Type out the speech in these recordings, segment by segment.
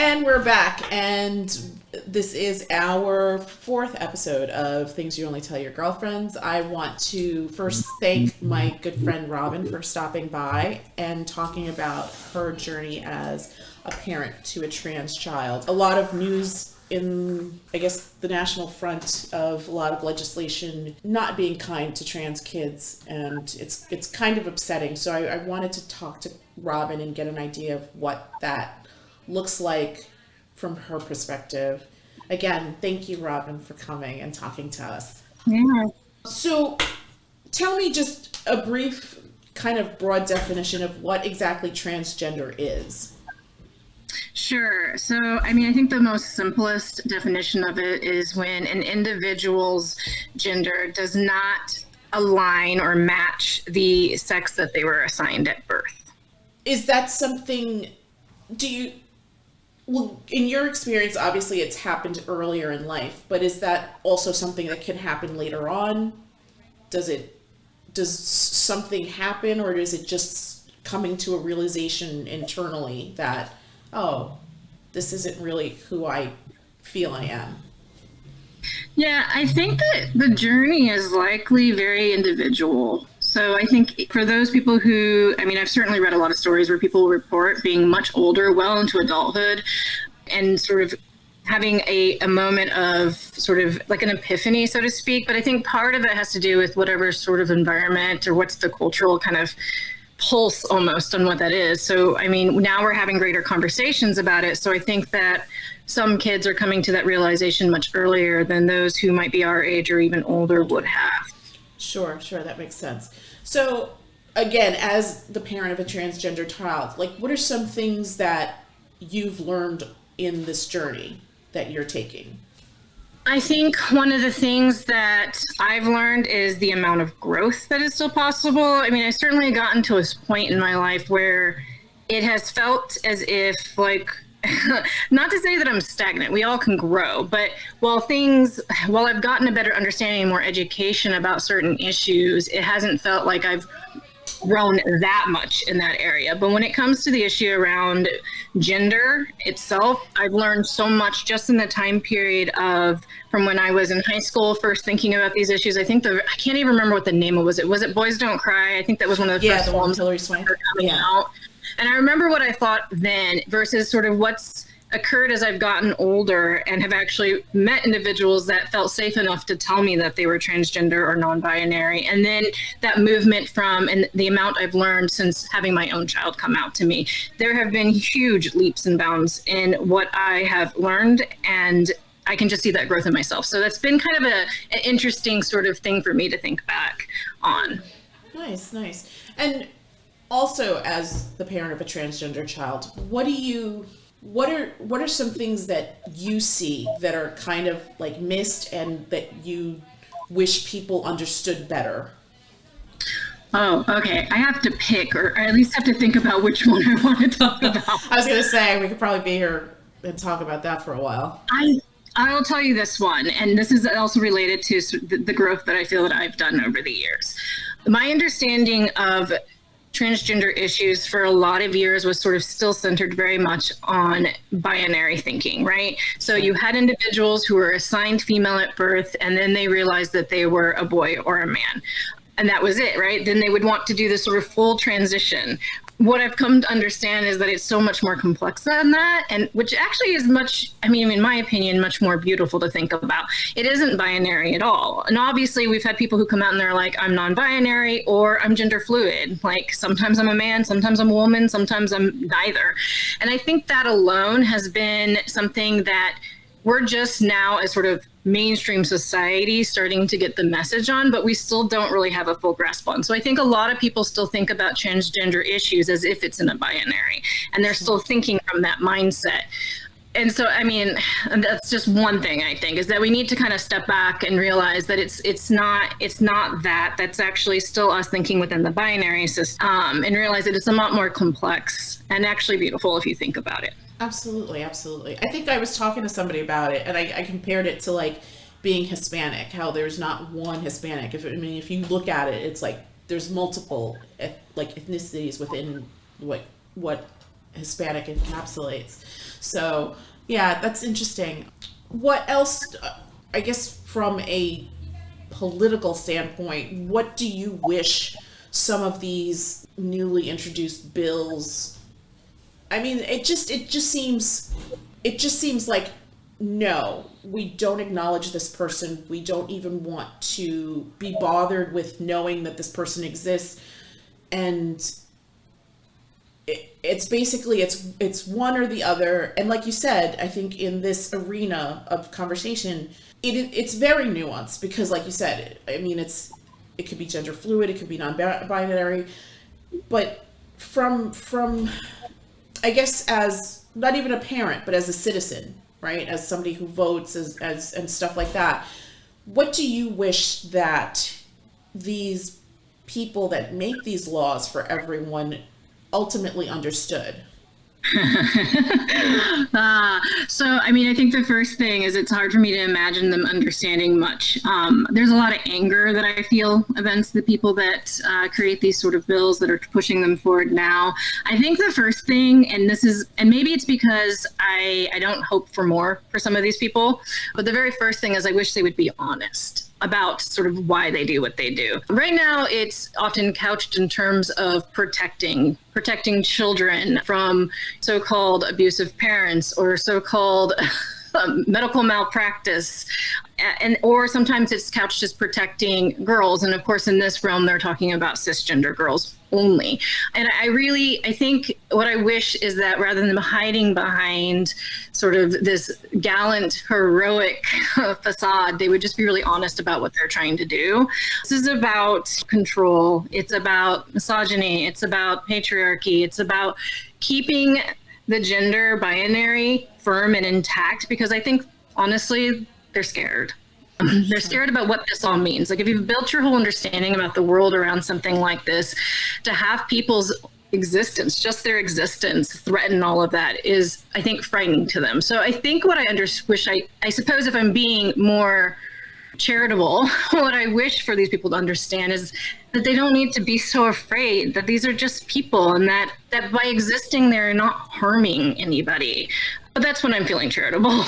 And we're back, and this is our fourth episode of Things You Only Tell Your Girlfriends. I want to first thank my good friend Robin for stopping by and talking about her journey as a parent to a trans child. A lot of news in, I guess, the national front of a lot of legislation not being kind to trans kids, and it's kind of upsetting. So I wanted to talk to Robin and get an idea of what that looks like from her perspective. Again, thank you, Robin, for coming and talking to us. Yeah. So tell me just a brief kind of broad definition of what exactly transgender is. Sure. So, I mean, I think the most simplest definition of it is when an individual's gender does not align or match the sex that they were assigned at birth. Is that something, well, in your experience, obviously it's happened earlier in life, but is that also something that can happen later on? Does something happen, or is it just coming to a realization internally that, oh, this isn't really who I feel I am? Yeah, I think that the journey is likely very individual. So I think for those people who, I mean, I've certainly read a lot of stories where people report being much older, well into adulthood, and sort of having a moment of sort of like an epiphany, so to speak. But I think part of it has to do with whatever sort of environment or what's the cultural kind of pulse almost on what that is. So, I mean, now we're having greater conversations about it. So I think that some kids are coming to that realization much earlier than those who might be our age or even older would have. Sure, that makes sense. So, again, as the parent of a transgender child, like, what are some things that you've learned in this journey that you're taking? I think one of the things that I've learned is the amount of growth that is still possible. I mean, I've certainly gotten to a point in my life where it has felt as if, like, not to say that I'm stagnant, we all can grow, but while I've gotten a better understanding and more education about certain issues, it hasn't felt like I've grown that much in that area. But when it comes to the issue around gender itself, I've learned so much just in the time period from when I was in high school, first thinking about these issues. I think I can't even remember what the name was. Was it Boys Don't Cry? I think that was one of the first films coming out. And I remember what I thought then versus sort of what's occurred as I've gotten older and have actually met individuals that felt safe enough to tell me that they were transgender or non-binary. And then that movement and the amount I've learned since having my own child come out to me, there have been huge leaps and bounds in what I have learned, and I can just see that growth in myself. So that's been kind of an interesting sort of thing for me to think back on. Nice. And also, as the parent of a transgender child, what are some things that you see that are kind of like missed and that you wish people understood better? Oh, okay. I have to pick, or at least have to think about which one I want to talk about. I was going to say, we could probably be here and talk about that for a while. I'll tell you this one, and this is also related to the growth that I feel that I've done over the years. My understanding of transgender issues for a lot of years was sort of still centered very much on binary thinking, right? So you had individuals who were assigned female at birth, and then they realized that they were a boy or a man. And that was it, right? Then they would want to do this sort of full transition. What I've come to understand is that it's so much more complex than that, and which actually is in my opinion, much more beautiful to think about. It isn't binary at all. And obviously we've had people who come out and they're like, I'm non-binary or I'm gender fluid. Like sometimes I'm a man, sometimes I'm a woman, sometimes I'm neither. And I think that alone has been something that we're just now as sort of mainstream society starting to get the message on, but we still don't really have a full grasp on. So I think a lot of people still think about transgender issues as if it's in a binary, and they're still thinking from that mindset. And so, I mean, that's just one thing I think, is that we need to kind of step back and realize that it's not that. That's actually still us thinking within the binary system, and realize that it's a lot more complex and actually beautiful if you think about it. Absolutely. I think I was talking to somebody about it, and I compared it to like being Hispanic, how there's not one Hispanic. If you look at it, it's like there's multiple like ethnicities within what Hispanic encapsulates. So yeah, that's interesting. What else, I guess from a political standpoint, what do you wish some of these newly introduced bills, I mean, it just seems like, no, we don't acknowledge this person. We don't even want to be bothered with knowing that this person exists. And it's basically, it's one or the other. And like you said, I think in this arena of conversation, it's very nuanced, because like you said, I mean, it could be gender fluid, it could be non-binary, but from I guess, as not even a parent, but as a citizen, right? As somebody who votes, as and stuff like that. What do you wish that these people that make these laws for everyone ultimately understood? So, I mean, I think the first thing is it's hard for me to imagine them understanding much. There's a lot of anger that I feel against the people that create these sort of bills that are pushing them forward now. I think the first thing, and maybe it's because I don't hope for more for some of these people, but the very first thing is I wish they would be honest about sort of why they do what they do. Right now, it's often couched in terms of protecting children from so-called abusive parents or so-called medical malpractice, or sometimes it's couched as protecting girls. And of course, in this realm, they're talking about cisgender girls only. And I think what I wish is that rather than hiding behind sort of this gallant, heroic facade, they would just be really honest about what they're trying to do. This is about control. It's about misogyny. It's about patriarchy. It's about keeping the gender binary firm and intact, because I think, honestly, they're scared. They're scared about what this all means. Like, if you've built your whole understanding about the world around something like this, to have people's existence, just their existence, threaten all of that is, I think, frightening to them. So I think what I suppose if I'm being more charitable, what I wish for these people to understand is that they don't need to be so afraid, that these are just people, and that by existing, they're not harming anybody. But that's when I'm feeling charitable.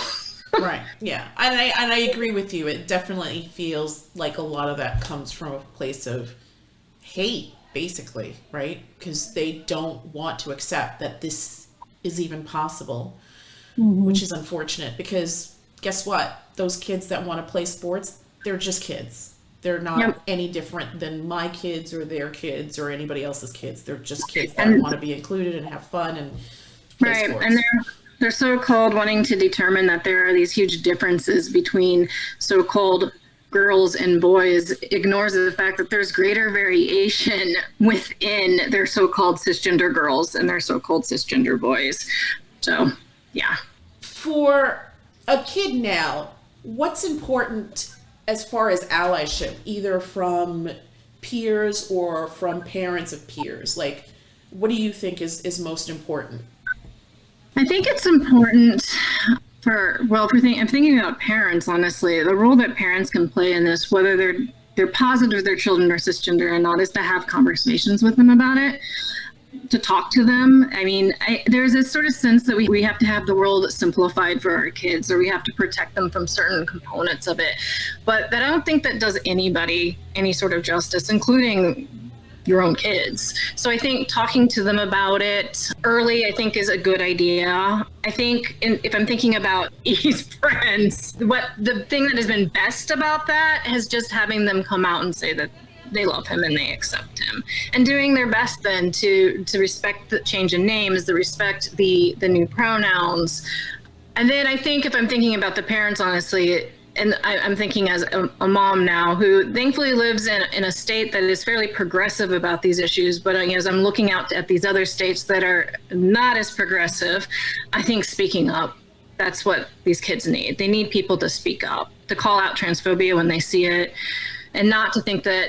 Right. Yeah. And I agree with you. It definitely feels like a lot of that comes from a place of hate, basically, right? Because they don't want to accept that this is even possible, which is unfortunate, because guess what? Those kids that want to play sports, they're just kids. They're not any different than my kids or their kids or anybody else's kids. They're just kids that want to be included and have fun and play sports. And they're so-called wanting to determine that there are these huge differences between so-called girls and boys, ignores the fact that there's greater variation within their so-called cisgender girls and their so-called cisgender boys. So, yeah. For a kid now, what's important as far as allyship, either from peers or from parents of peers? Like, what do you think is most important? I think it's important I'm thinking about parents, honestly. The role that parents can play in this, whether they're positive their children are cisgender or not, is to have conversations with them about it, to talk to them. I mean, there's this sort of sense that we have to have the world simplified for our kids, or we have to protect them from certain components of it. But I don't think that does anybody any sort of justice, including your own kids. So I think talking to them about it early, I think, is a good idea. I think if I'm thinking about E's friends, the thing that has been best about that is just having them come out and say that they love him and they accept him, and doing their best then to respect the change in names, to respect the new pronouns. And then I think if I'm thinking about the parents, honestly, and I'm thinking as a mom now who thankfully lives in a state that is fairly progressive about these issues, but as I'm looking out at these other states that are not as progressive, I think speaking up, that's what these kids need. They need people to speak up, to call out transphobia when they see it, and not to think that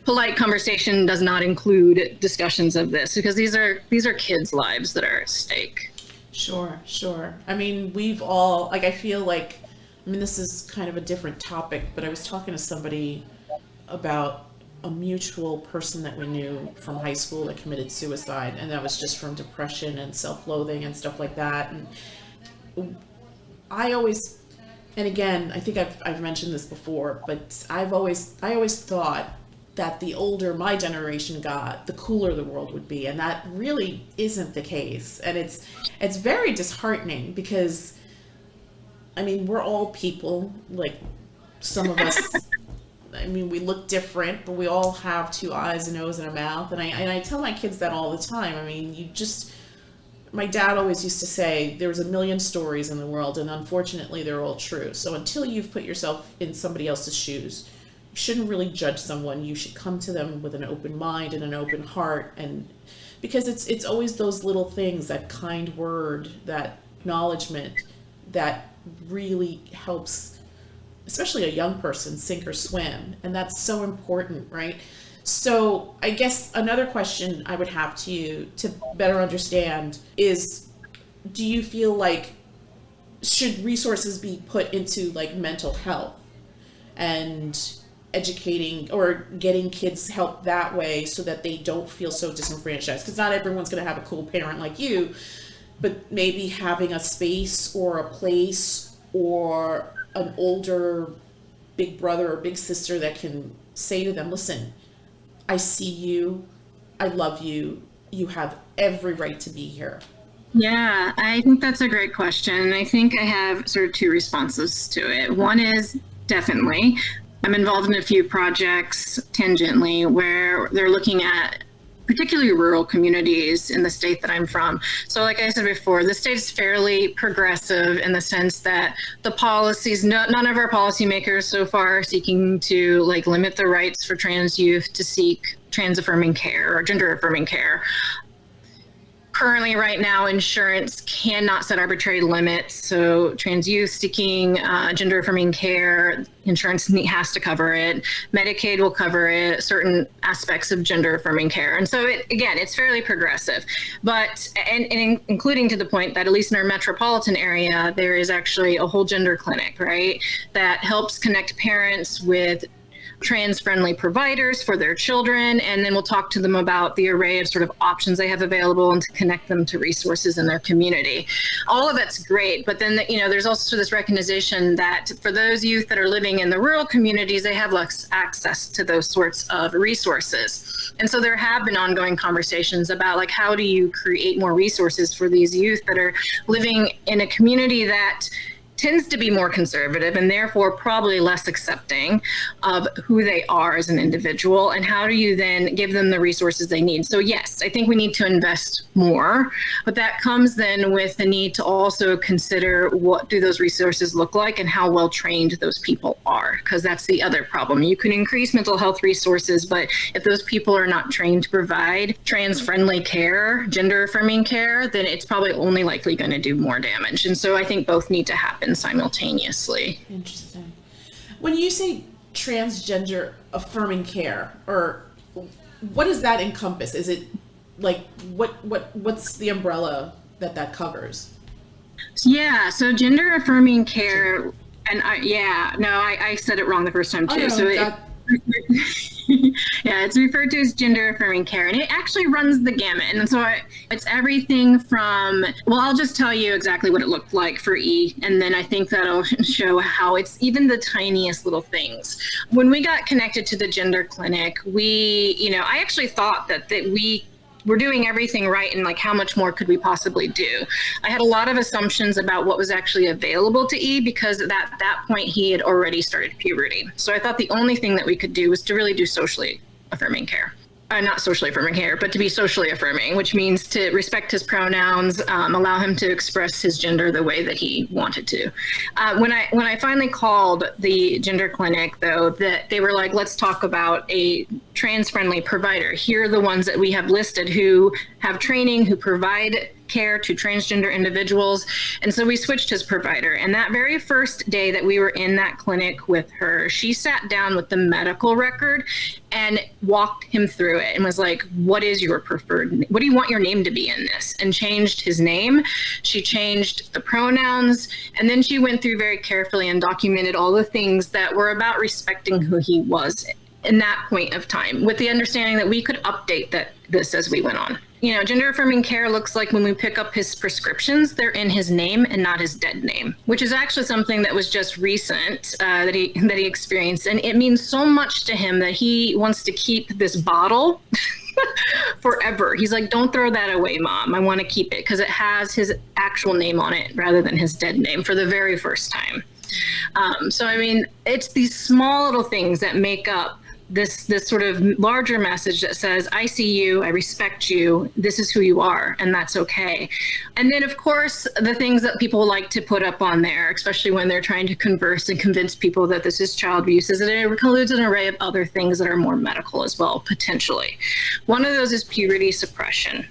polite conversation does not include discussions of this, because these are kids' lives that are at stake. Sure. I mean, we've all, like, I feel like, I mean, this is kind of a different topic, but I was talking to somebody about a mutual person that we knew from high school that committed suicide, and that was just from depression and self-loathing and stuff like that. And I always, and again, I think I've mentioned this before, but I always thought that the older my generation got, the cooler the world would be, and that really isn't the case. And it's very disheartening because, I mean, we're all people. Like, some of us, I mean, we look different, but we all have two eyes, a nose, and a mouth. And I tell my kids that all the time. I mean, my dad always used to say there's a million stories in the world, and unfortunately they're all true. So until you've put yourself in somebody else's shoes, you shouldn't really judge someone. You should come to them with an open mind and an open heart, and because it's always those little things, that kind word, that acknowledgement, that really helps, especially a young person, sink or swim. And that's so important, right? So I guess another question I would have to you to better understand is, do you feel like should resources be put into like mental health and educating or getting kids help that way so that they don't feel so disenfranchised? Because not everyone's going to have a cool parent like you, but maybe having a space or a place or an older big brother or big sister that can say to them, listen, I see you, I love you, you have every right to be here. Yeah, I think that's a great question. And I think I have sort of two responses to it. One is definitely, I'm involved in a few projects tangentially where they're looking at particularly rural communities in the state that I'm from. So like I said before, the state is fairly progressive in the sense that the policies, none of our policymakers so far are seeking to like limit the rights for trans youth to seek trans affirming care or gender affirming care. Currently, right now, insurance cannot set arbitrary limits. So trans youth seeking gender affirming care, insurance has to cover it. Medicaid will cover it, certain aspects of gender affirming care. And so, it's fairly progressive. But, and including to the point that at least in our metropolitan area, there is actually a whole gender clinic, right? That helps connect parents with trans-friendly providers for their children, and then we'll talk to them about the array of sort of options they have available and to connect them to resources in their community. All of that's great, but then there's also this recognition that for those youth that are living in the rural communities, they have less access to those sorts of resources. And so there have been ongoing conversations about like, how do you create more resources for these youth that are living in a community that tends to be more conservative and therefore probably less accepting of who they are as an individual, and how do you then give them the resources they need? So yes, I think we need to invest more, but that comes then with the need to also consider what do those resources look like and how well trained those people are, because that's the other problem. You can increase mental health resources, but if those people are not trained to provide trans-friendly care, gender affirming care, then it's probably only likely going to do more damage. And so I think both need to happen simultaneously. Interesting. When you say transgender affirming care, or what does that encompass? Is it like what's the umbrella that covers? Yeah, so gender affirming care, and I said it wrong the first time too. It's referred to as gender affirming care, and it actually runs the gamut. And so it's everything from, well, I'll just tell you exactly what it looked like for E, and then I think that'll show how it's even the tiniest little things. When we got connected to the gender clinic, I actually thought that we were doing everything right, and like how much more could we possibly do? I had a lot of assumptions about what was actually available to E, because at that point he had already started puberty. So I thought the only thing that we could do was to really do socially affirming care. Not socially affirming care, but to be socially affirming, which means to respect his pronouns, allow him to express his gender the way that he wanted to. When I finally called the gender clinic, though, that they were like, let's talk about a trans-friendly provider. Here are the ones that we have listed who have training, who provide care to transgender individuals. And so we switched his provider. And that very first day that we were in that clinic with her, she sat down with the medical record and walked him through it and was like, what is your preferred, what do you want your name to be in this? And changed his name. She changed the pronouns. And then she went through very carefully and documented all the things that were about respecting who he was in that point of time, with the understanding that we could update this as we went on. Gender affirming care looks like when we pick up his prescriptions, they're in his name and not his dead name, which is actually something that was just recent that he experienced. And it means so much to him that he wants to keep this bottle forever. He's like, don't throw that away, Mom. I want to keep it because it has his actual name on it rather than his dead name for the very first time. So, I mean, it's these small little things that make up this sort of larger message that says, I see you, I respect you, this is who you are, and that's okay. And then, of course, the things that people like to put up on there, especially when they're trying to converse and convince people that this is child abuse, is that it includes an array of other things that are more medical as well, potentially. One of those is puberty suppression.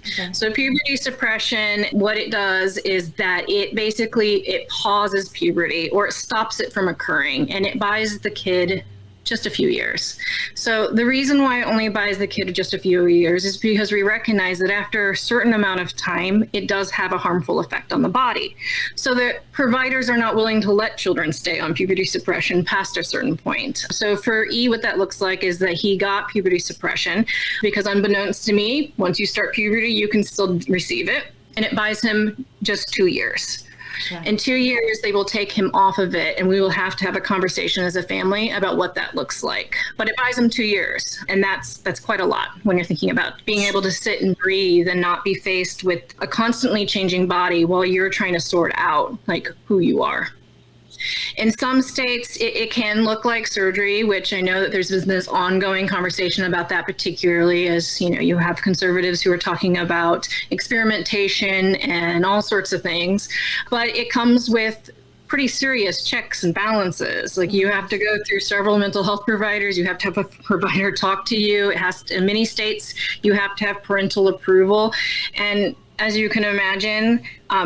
Okay. So puberty suppression, what it does is that it pauses puberty, or it stops it from occurring, and it buys the kid just a few years. So the reason why it only buys the kid just a few years is because we recognize that after a certain amount of time, it does have a harmful effect on the body. So the providers are not willing to let children stay on puberty suppression past a certain point. So for E, what that looks like is that he got puberty suppression because, unbeknownst to me, once you start puberty, you can still receive it, and it buys him just 2 years. Okay. In 2 years, they will take him off of it, and we will have to have a conversation as a family about what that looks like. But it buys him 2 years, and that's quite a lot when you're thinking about being able to sit and breathe and not be faced with a constantly changing body while you're trying to sort out like who you are. In some states, it can look like surgery, which I know that there's been this ongoing conversation about that, particularly as, you have conservatives who are talking about experimentation and all sorts of things. But it comes with pretty serious checks and balances. Like, you have to go through several mental health providers. You have to have a provider talk to you. In many states, you have to have parental approval. And as you can imagine,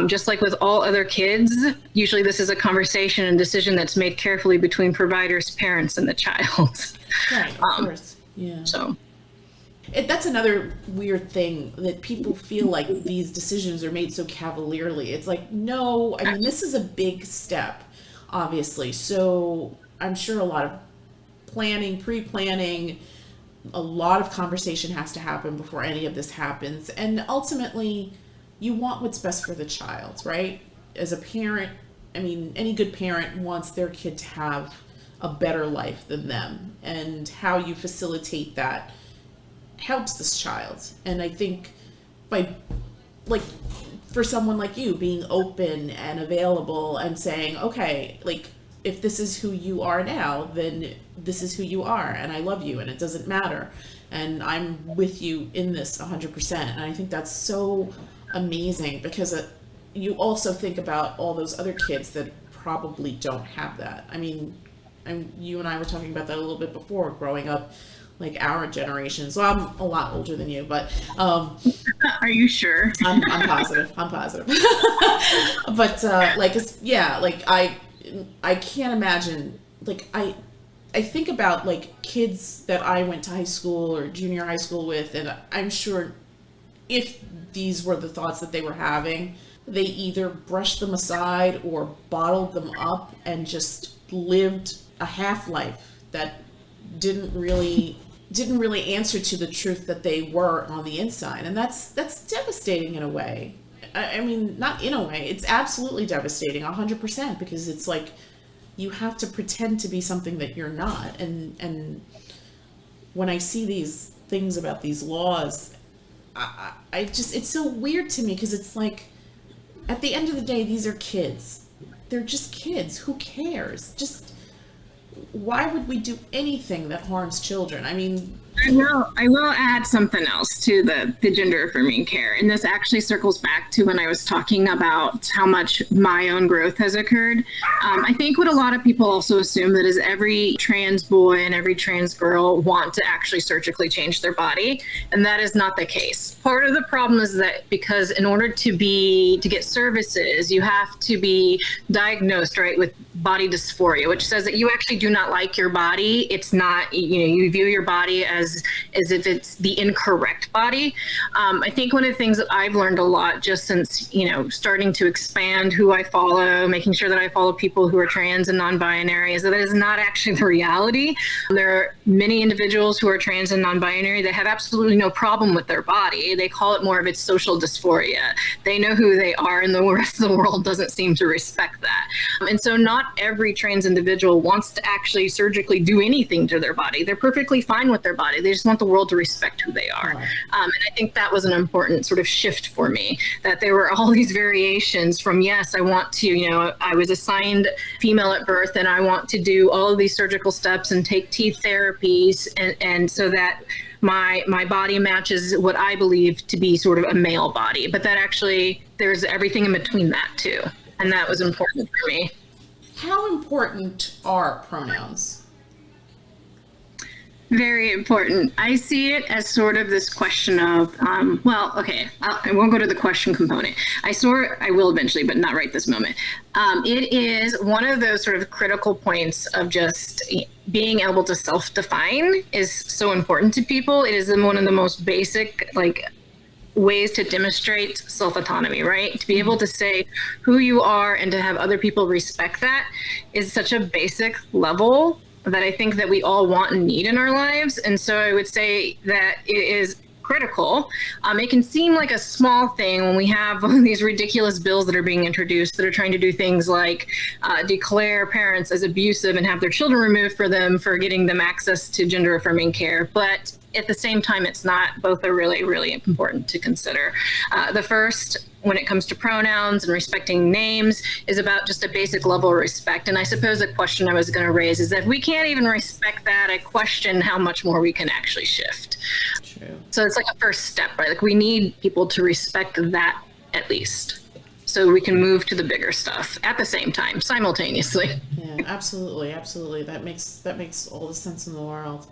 just like with all other kids, usually this is a conversation and decision that's made carefully between providers, parents, and the child. Right, of course. Yeah. So that's another weird thing, that people feel like these decisions are made so cavalierly. It's like, no, I mean, this is a big step, obviously. So I'm sure a lot of planning, pre-planning, a lot of conversation has to happen before any of this happens. And ultimately, you want what's best for the child, right? As a parent, I mean, any good parent wants their kid to have a better life than them. And how you facilitate that helps this child. And I think for someone like you, being open and available and saying, okay, if this is who you are now, then this is who you are, and I love you, and it doesn't matter, and I'm with you in this 100%. And I think that's so amazing, because you also think about all those other kids that probably don't have that. I mean, you and I were talking about that a little bit before, growing up, like our generation. So I'm a lot older than you, but are you sure? I'm positive. But I can't imagine, I think about kids that I went to high school or junior high school with, and I'm sure if these were the thoughts that they were having, they either brushed them aside or bottled them up and just lived a half-life that didn't really answer to the truth that they were on the inside. And that's devastating in a way. I mean, not in a way, it's absolutely devastating, 100%, because it's like you have to pretend to be something that you're not. And when I see these things about these laws, I just, it's so weird to me, because it's like, at the end of the day, these are kids. They're just kids. Who cares? Just, why would we do anything that harms children? I mean, I will add something else to the gender affirming care. And this actually circles back to when I was talking about how much my own growth has occurred. I think what a lot of people also assume that is every trans boy and every trans girl want to actually surgically change their body. And that is not the case. Part of the problem is that because in order to get services, you have to be diagnosed, right, with body dysphoria, which says that you actually do not like your body. It's not, you view your body as as if it's the incorrect body. I think one of the things that I've learned a lot just since, starting to expand who I follow, making sure that I follow people who are trans and non-binary, is that is not actually the reality. There are many individuals who are trans and non-binary that have absolutely no problem with their body. They call it more of its social dysphoria. They know who they are, and the rest of the world doesn't seem to respect that. And so not every trans individual wants to actually surgically do anything to their body. They're perfectly fine with their body. They just want the world to respect who they are. And I think that was an important sort of shift for me, that there were all these variations from, yes, I want to, I was assigned female at birth and I want to do all of these surgical steps and take teeth therapies, and so that my body matches what I believe to be sort of a male body, but that actually there's everything in between that too. And that was important for me. How important are pronouns? Very important. I see it as sort of this question of, I won't go to the question component. I will eventually, but not right this moment. It is one of those sort of critical points of just being able to self-define is so important to people. It is one of the most basic, ways to demonstrate self-autonomy, right? To be able to say who you are and to have other people respect that is such a basic level that I think that we all want and need in our lives. And so I would say that it is critical. It can seem like a small thing when we have these ridiculous bills that are being introduced that are trying to do things like declare parents as abusive and have their children removed for them for getting them access to gender affirming care. But at the same time, it's not. Both are really, really important to consider. The first, when it comes to pronouns and respecting names, is about just a basic level of respect. And I suppose the question I was going to raise is that if we can't even respect that, I question how much more we can actually shift. True. So it's like a first step, right? We need people to respect that at least, so we can move to the bigger stuff at the same time, simultaneously. Yeah, absolutely. That makes all the sense in the world.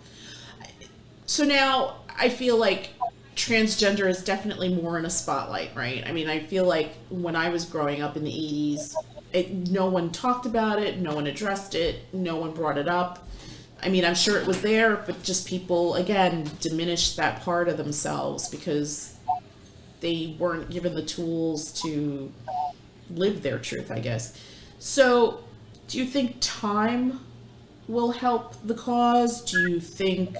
So now I feel like transgender is definitely more in a spotlight, right? I mean, I feel like when I was growing up in the 80s, no one talked about it, no one addressed it, no one brought it up. I mean, I'm sure it was there, but just people, again, diminished that part of themselves because they weren't given the tools to live their truth, I guess. So do you think time will help the cause? Do you think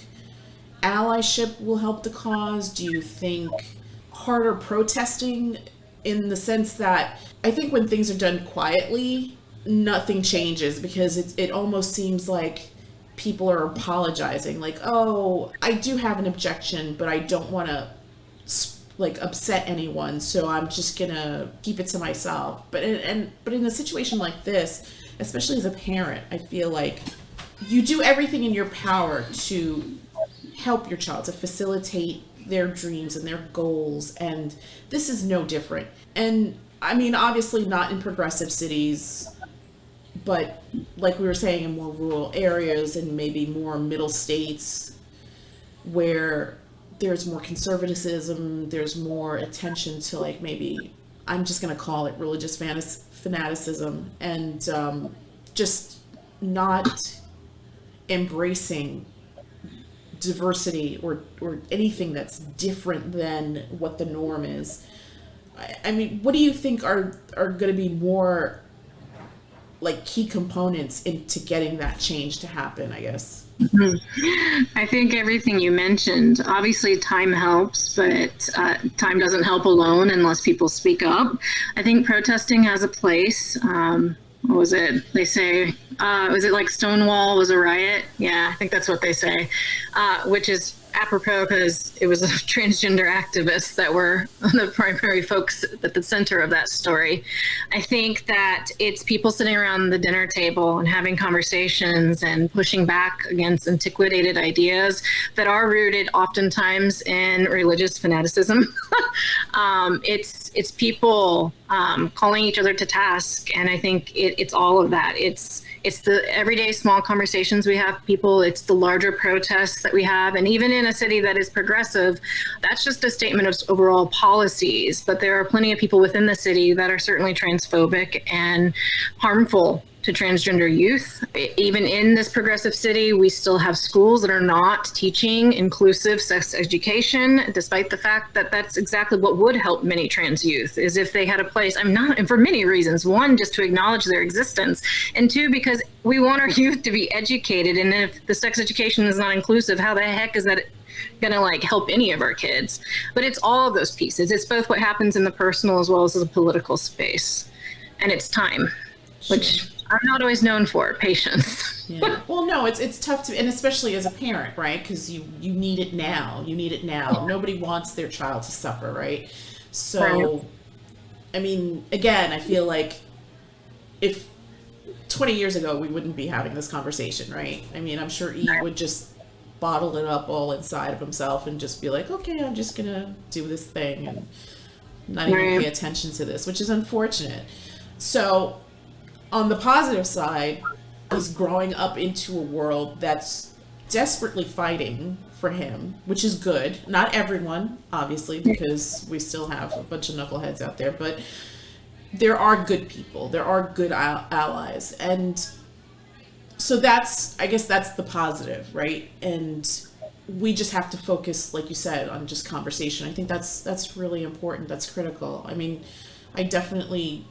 allyship will help the cause? Do you think harder protesting, in the sense that I think when things are done quietly, nothing changes, because it almost seems like people are apologizing, like, oh, I do have an objection, but I don't want to upset anyone, so I'm just gonna keep it to myself. But in a situation like this, especially as a parent, I feel like you do everything in your power to help your child, to facilitate their dreams and their goals, and this is no different. And I mean, obviously not in progressive cities, but like we were saying, in more rural areas and maybe more middle states where there's more conservatism, there's more attention to, like, maybe, I'm just going to call it religious fanaticism, and just not embracing diversity or anything that's different than what the norm is. I mean, what do you think are going to be more like key components into getting that change to happen, I guess? I think everything you mentioned. Obviously time helps, but time doesn't help alone unless people speak up. I think protesting has a place. What was it? They say, was it like Stonewall was a riot? Yeah, I think that's what they say, which is apropos because it was transgender activists that were the primary folks at the center of that story. I think that it's people sitting around the dinner table and having conversations and pushing back against antiquated ideas that are rooted oftentimes in religious fanaticism. It's people calling each other to task, and I think it's all of that. It's the everyday small conversations we have people, it's the larger protests that we have. And even in a city that is progressive, that's just a statement of overall policies. But there are plenty of people within the city that are certainly transphobic and harmful to transgender youth. Even in this progressive city, we still have schools that are not teaching inclusive sex education, despite the fact that that's exactly what would help many trans youth, is if they had a place. I'm not, and for many reasons. One, just to acknowledge their existence, and two, because we want our youth to be educated. And if the sex education is not inclusive, how the heck is that going to like help any of our kids? But it's all of those pieces. It's both what happens in the personal as well as the political space. And it's time, which I'm not always known for, patience. Yeah. Well, no, it's tough to, and especially as a parent, right? Because you need it now. You need it now. Yeah. Nobody wants their child to suffer, right? So, right. I mean, again, I feel like if 20 years ago we wouldn't be having this conversation, right? I mean, I'm sure E would just bottle it up all inside of himself and just be like, okay, I'm just gonna do this thing and not even pay attention to this, which is unfortunate. So on the positive side, he's growing up into a world that's desperately fighting for him, which is good. Not everyone, obviously, because we still have a bunch of knuckleheads out there, but there are good people, there are good allies. And so I guess that's the positive, right? And we just have to focus, like you said, on just conversation. I think that's really important. That's critical. I mean, I definitely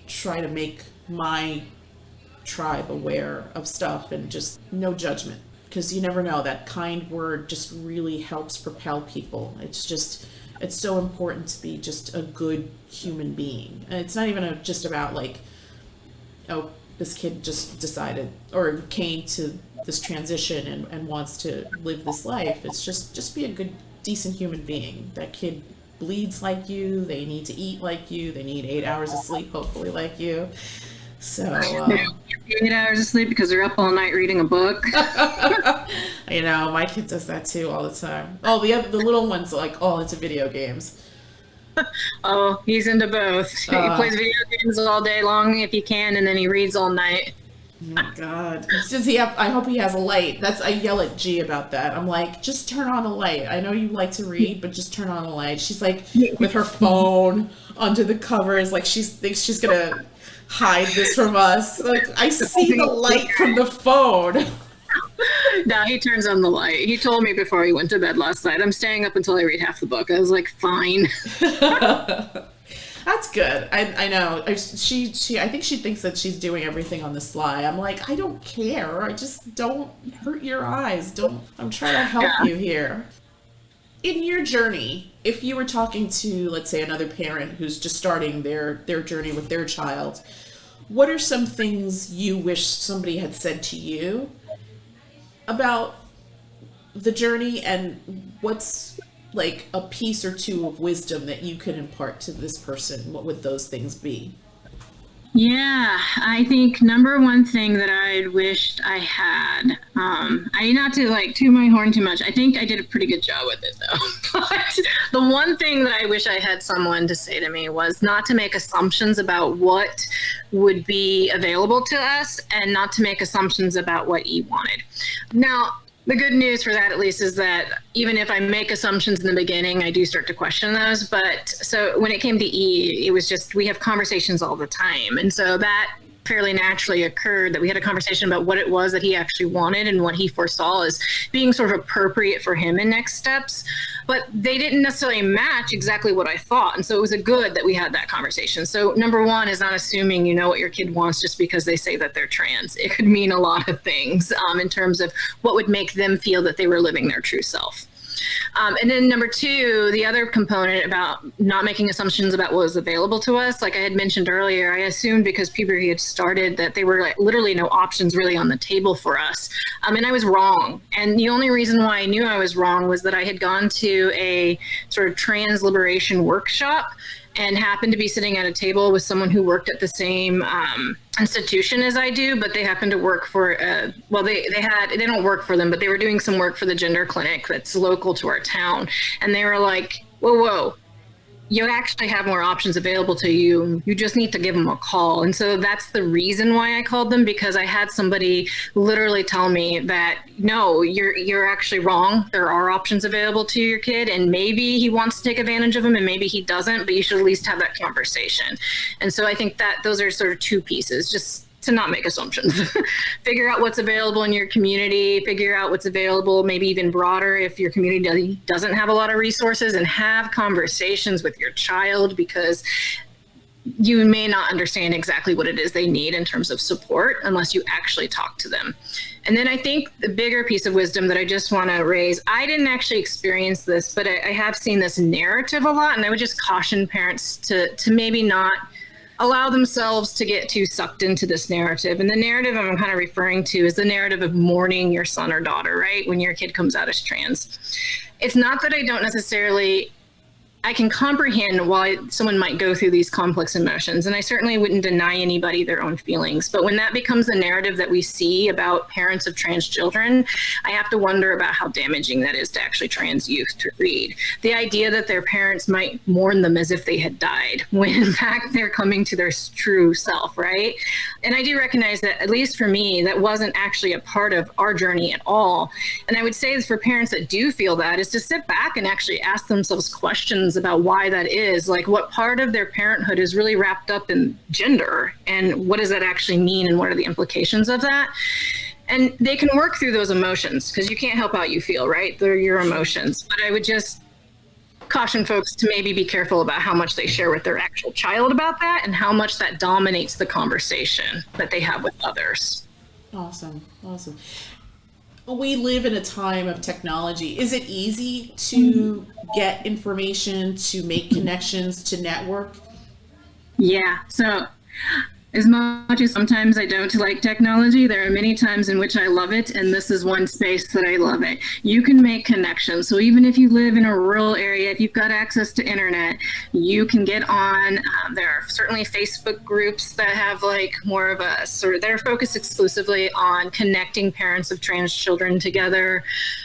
try to make my tribe aware of stuff and just no judgment, because you never know, that kind word just really helps propel people. It's so important to be just a good human being. And it's not even just about like, oh, this kid just decided or came to this transition and wants to live this life. It's just be a good, decent human being. That kid bleeds like you. They need to eat like you. They need 8 hours of sleep, hopefully, like you. So 8 hours of sleep because they're up all night reading a book. You know, my kid does that too all the time. Oh, the little one's like all into video games. Oh, he's into both. He plays video games all day long if he can, and then he reads all night. Oh my God. I hope he has a light. I yell at G about that. I'm like, just turn on a light. I know you like to read, but just turn on a light. She's like with her phone under the covers, like she thinks she's gonna hide this from us. Like, I see the light from the phone. No, he turns on the light. He told me before he went to bed last night, I'm staying up until I read half the book. I was like, fine. That's good. I know. I think she thinks that she's doing everything on the sly. I'm like, I don't care. I just don't hurt your eyes. I'm trying to help you here. In your journey, if you were talking to, let's say, another parent who's just starting their journey with their child, what are some things you wish somebody had said to you about the journey, and what's like a piece or two of wisdom that you could impart to this person? What would those things be? Yeah, I think number one thing that I wished I had, I not to like toot my horn too much. I think I did a pretty good job with it though. But the one thing that I wish I had someone to say to me was not to make assumptions about what would be available to us, and not to make assumptions about what E wanted. Now, the good news for that, at least, is that even if I make assumptions in the beginning, I do start to question those. But so when it came to E, it was just, we have conversations all the time. And so that fairly naturally occurred, that we had a conversation about what it was that he actually wanted and what he foresaw as being sort of appropriate for him in next steps. But they didn't necessarily match exactly what I thought. And so it was a good that we had that conversation. So number one is not assuming you know what your kid wants just because they say that they're trans. It could mean a lot of things in terms of what would make them feel that they were living their true self. And then number two, the other component about not making assumptions about what was available to us, like I had mentioned earlier, I assumed because puberty had started that there were like literally no options really on the table for us. And I was wrong. And the only reason why I knew I was wrong was that I had gone to a sort of trans liberation workshop and happened to be sitting at a table with someone who worked at the same institution as I do, but they happened to work for, they don't work for them, but they were doing some work for the gender clinic that's local to our town. And they were like, whoa, you actually have more options available to you. You just need to give them a call. And so that's the reason why I called them, because I had somebody literally tell me that, no, you're actually wrong. There are options available to your kid, and maybe he wants to take advantage of them and maybe he doesn't, but you should at least have that conversation. And so I think that those are sort of two pieces, just to not make assumptions. Figure out what's available in your community, figure out what's available, maybe even broader if your community doesn't have a lot of resources, and have conversations with your child, because you may not understand exactly what it is they need in terms of support unless you actually talk to them. And then I think the bigger piece of wisdom that I just want to raise, I didn't actually experience this, but I have seen this narrative a lot, and I would just caution parents to maybe not allow themselves to get too sucked into this narrative. And the narrative I'm kind of referring to is the narrative of mourning your son or daughter, right? When your kid comes out as trans. It's not that I don't necessarily, I can comprehend why someone might go through these complex emotions, and I certainly wouldn't deny anybody their own feelings. But when that becomes the narrative that we see about parents of trans children, I have to wonder about how damaging that is to actually trans youth to read. The idea that their parents might mourn them as if they had died, when in fact they're coming to their true self, right? And I do recognize that, at least for me, that wasn't actually a part of our journey at all. And I would say for parents that do feel that, is to sit back and actually ask themselves questions about why that is, like what part of their parenthood is really wrapped up in gender, and what does that actually mean, and what are the implications of that. And they can work through those emotions, because you can't help how you feel, right? They're your emotions. But I would just caution folks to maybe be careful about how much they share with their actual child about that, and how much that dominates the conversation that they have with others. Awesome. We live in a time of technology. Is it easy to get information, to make connections, to network? Yeah. So as much as sometimes I don't like technology, there are many times in which I love it, and this is one space that I love it. You can make connections. So even if you live in a rural area, if you've got access to internet, you can get on. There are certainly Facebook groups that have like more of a sort of, they're focused exclusively on connecting parents of trans children together.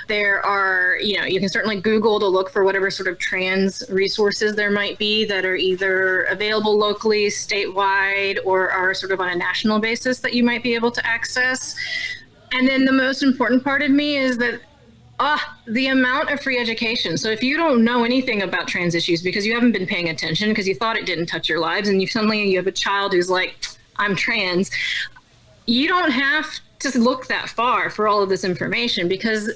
There are, you can certainly Google to look for whatever sort of trans resources there might be that are either available locally, statewide, or are sort of on a national basis that you might be able to access. And then the most important part of me is that the amount of free education. So if you don't know anything about trans issues because you haven't been paying attention, because you thought it didn't touch your lives, and you have a child who's like, I'm trans, you don't have to look that far for all of this information, because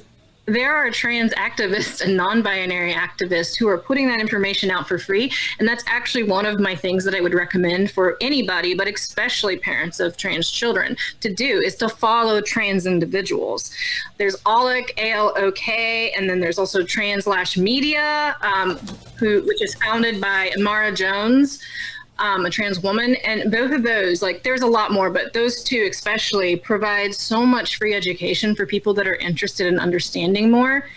there are trans activists and non-binary activists who are putting that information out for free. And that's actually one of my things that I would recommend for anybody, but especially parents of trans children, to do, is to follow trans individuals. There's ALOK, ALOK, and then there's also Trans-Media, which is founded by Amara Jones, a trans woman. And both of those, like, there's a lot more, but those two especially provide so much free education for people that are interested in understanding more.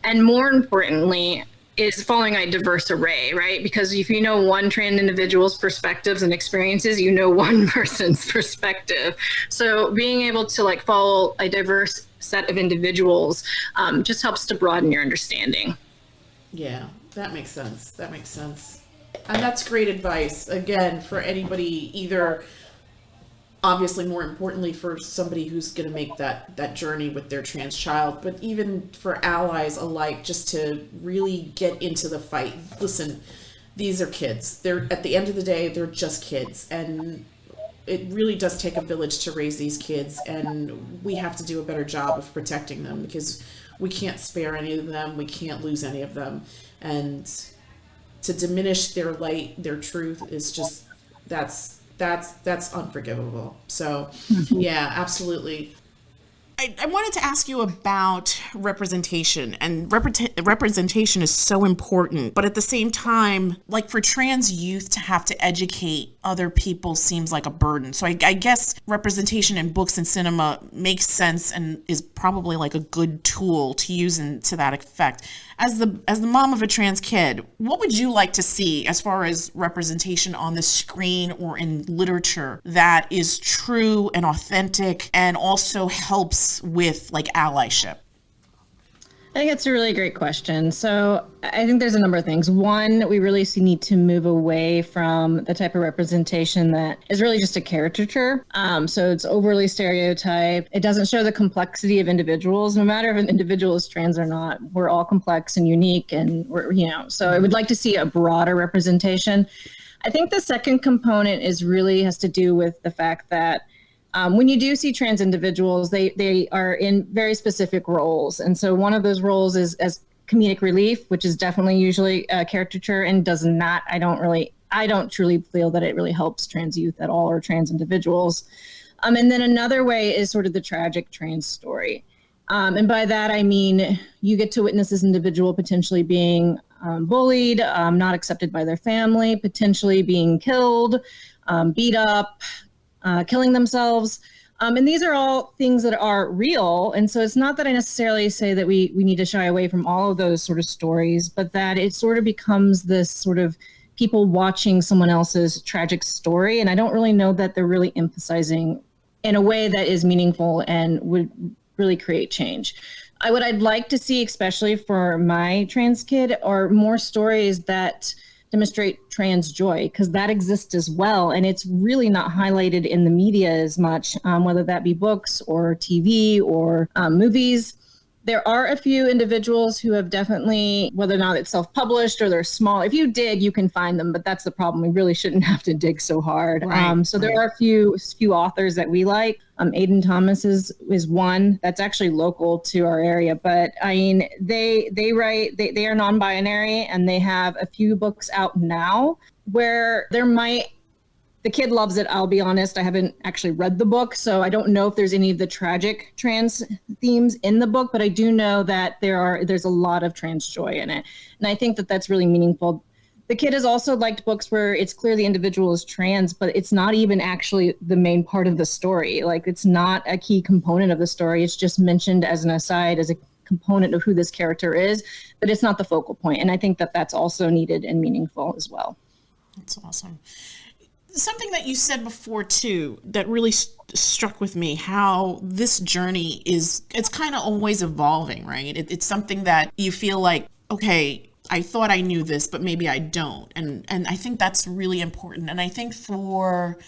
And more importantly, is following a diverse array, right? Because if you know one trans individual's perspectives and experiences, you know one person's perspective. So being able to like follow a diverse set of individuals just helps to broaden your understanding. Yeah, that makes sense. And that's great advice, again, for anybody, either obviously more importantly for somebody who's going to make that journey with their trans child, but even for allies alike, just to really get into the fight. Listen, these are kids. They're, at the end of the day, they're just kids. And it really does take a village to raise these kids. And we have to do a better job of protecting them, because we can't spare any of them. We can't lose any of them. And to diminish their light, their truth, is just, that's unforgivable. So yeah, absolutely. I wanted to ask you about representation, and representation is so important, but at the same time, like for trans youth to have to educate other people seems like a burden. So I guess representation in books and cinema makes sense and is probably like a good tool to use to that effect. As the mom of a trans kid, what would you like to see as far as representation on the screen or in literature that is true and authentic and also helps with like allyship? I think it's a really great question. So I think there's a number of things. One, we really need to move away from the type of representation that is really just a caricature. So it's overly stereotyped. It doesn't show the complexity of individuals, no matter if an individual is trans or not. We're all complex and unique, and so I would like to see a broader representation. I think the second component has to do with the fact that When you do see trans individuals, they are in very specific roles. And so one of those roles is as comedic relief, which is definitely usually a caricature and does not, I don't truly feel that it really helps trans youth at all or trans individuals. And then another way is sort of the tragic trans story. And by that, I mean, you get to witness this individual potentially being bullied, not accepted by their family, potentially being killed, beat up, killing themselves. And these are all things that are real. And so it's not that I necessarily say that we need to shy away from all of those sort of stories, but that it sort of becomes this sort of people watching someone else's tragic story. And I don't really know that they're really emphasizing in a way that is meaningful and would really create change. What I'd like to see, especially for my trans kid, are more stories that demonstrate trans joy, because that exists as well. And it's really not highlighted in the media as much, whether that be books or TV or movies. There are a few individuals who have definitely, whether or not it's self-published or they're small, if you dig, you can find them, but that's the problem. We really shouldn't have to dig so hard. Right, so there are a few authors that we like. Aiden Thomas is one that's actually local to our area, but I mean, they write, they are non-binary, and they have a few books out now where the kid loves it. I'll be honest. I haven't actually read the book, so I don't know if there's any of the tragic trans themes in the book, but I do know that there's a lot of trans joy in it. And I think that that's really meaningful. The kid has also liked books where it's clear the individual is trans, but it's not even actually the main part of the story. Like, it's not a key component of the story. It's just mentioned as an aside, as a component of who this character is, but it's not the focal point. And I think that that's also needed and meaningful as well. That's awesome. Something that you said before too that really struck with me, how this journey it's kind of always evolving, right? It's something that you feel like, okay, I thought I knew this, but maybe I don't. And I think that's really important. And I think for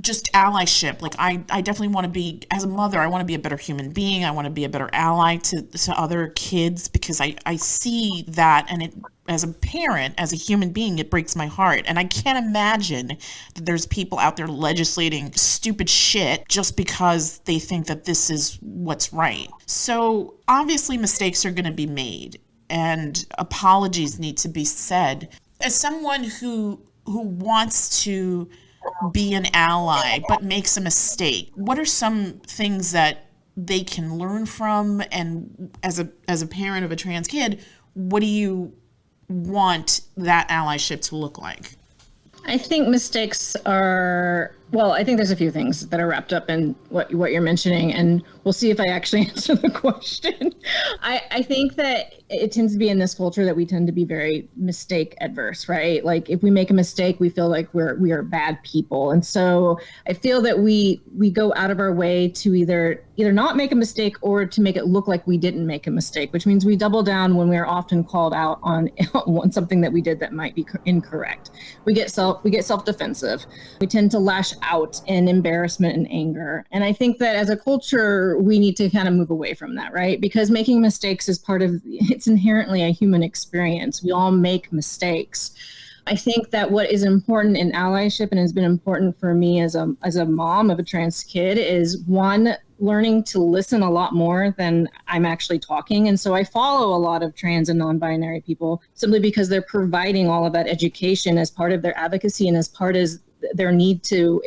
just allyship, like I definitely want to be, as a mother, I want to be a better human being. I want to be a better ally to other kids, because I see that, and it, as a parent, as a human being, it breaks my heart. And I can't imagine that there's people out there legislating stupid shit just because they think that this is what's right. So obviously mistakes are going to be made and apologies need to be said. As someone who wants to be an ally but makes a mistake, what are some things that they can learn from? And as a parent of a trans kid, what do you want that allyship to look like? I think mistakes are, well, I think there's a few things that are wrapped up in what you're mentioning, and we'll see if I actually answer the question. I think that it tends to be in this culture that we tend to be very mistake adverse, right? Like, if we make a mistake, we feel like we are bad people. And so I feel that we go out of our way to either not make a mistake or to make it look like we didn't make a mistake, which means we double down when we are often called out on something that we did that might be incorrect. We get self-defensive. We tend to lash out in embarrassment and anger. And I think that as a culture, we need to kind of move away from that, right? Because making mistakes is it's inherently a human experience. We all make mistakes. I think that what is important in allyship, and has been important for me as a mom of a trans kid, is one, learning to listen a lot more than I'm actually talking. And so I follow a lot of trans and non-binary people simply because they're providing all of that education as part of their advocacy and as part of their need to,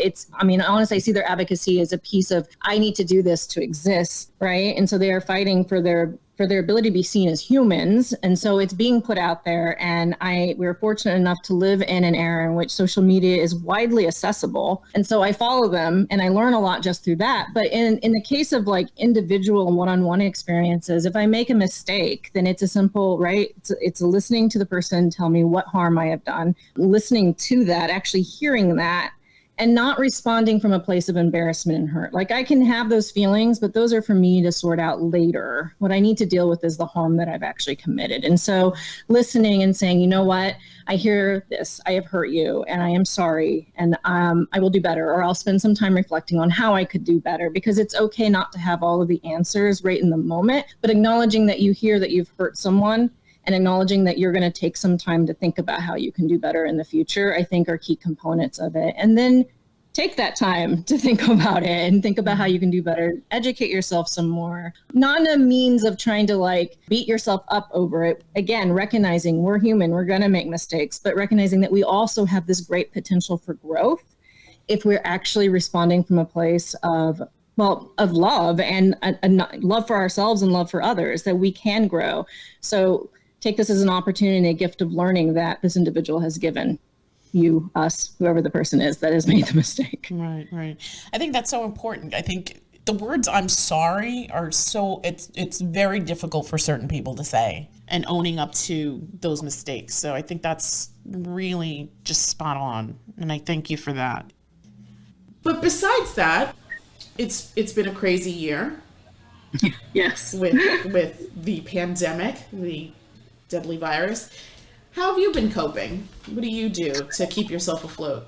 honestly, I see their advocacy as a piece of, I need to do this to exist, right? And so they are fighting for their ability to be seen as humans. And so it's being put out there. And we're fortunate enough to live in an era in which social media is widely accessible. And so I follow them and I learn a lot just through that. But in the case of like individual one-on-one experiences, if I make a mistake, then it's a simple, right? It's listening to the person tell me what harm I have done, listening to that, actually hearing that, and not responding from a place of embarrassment and hurt. Like, I can have those feelings, but those are for me to sort out later. What I need to deal with is the harm that I've actually committed. And so listening and saying, you know what, I hear this, I have hurt you, and I am sorry, and I will do better, or I'll spend some time reflecting on how I could do better, because it's okay not to have all of the answers right in the moment, but acknowledging that you hear that you've hurt someone and acknowledging that you're going to take some time to think about how you can do better in the future, I think are key components of it. And then take that time to think about it and think about how you can do better, educate yourself some more. Not a means of trying to like beat yourself up over it. Again, recognizing we're human, we're going to make mistakes, but recognizing that we also have this great potential for growth if we're actually responding from a place of love and love for ourselves and love for others, that we can grow. So take this as an opportunity and a gift of learning that this individual has given you, us, whoever the person is that has made the mistake. Right, right. I think that's so important. I think the words "I'm sorry" are so, it's very difficult for certain people to say, and owning up to those mistakes. So I think that's really just spot on, and I thank you for that. But besides that, it's been a crazy year. Yes. With the pandemic, the deadly virus. How have you been coping? What do you do to keep yourself afloat?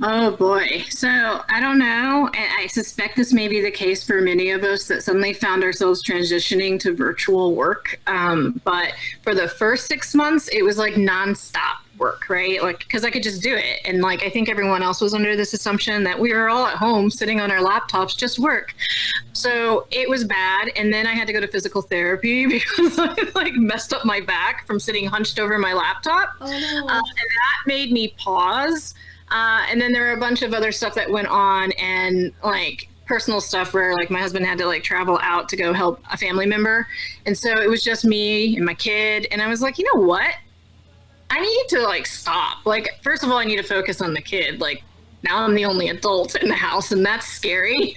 Oh boy. So I don't know. And I suspect this may be the case for many of us that suddenly found ourselves transitioning to virtual work. But for the first 6 months, it was like nonstop work, right? Like, because I could just do it. And like, I think everyone else was under this assumption that we were all at home sitting on our laptops, just work. So it was bad. And then I had to go to physical therapy because I like messed up my back from sitting hunched over my laptop. Oh, no. And that made me pause. And then there were a bunch of other stuff that went on, and like personal stuff where like my husband had to like travel out to go help a family member. And so it was just me and my kid. And I was like, you know what? I need to like stop. Like, first of all, I need to focus on the kid. Like, now I'm the only adult in the house, and that's scary.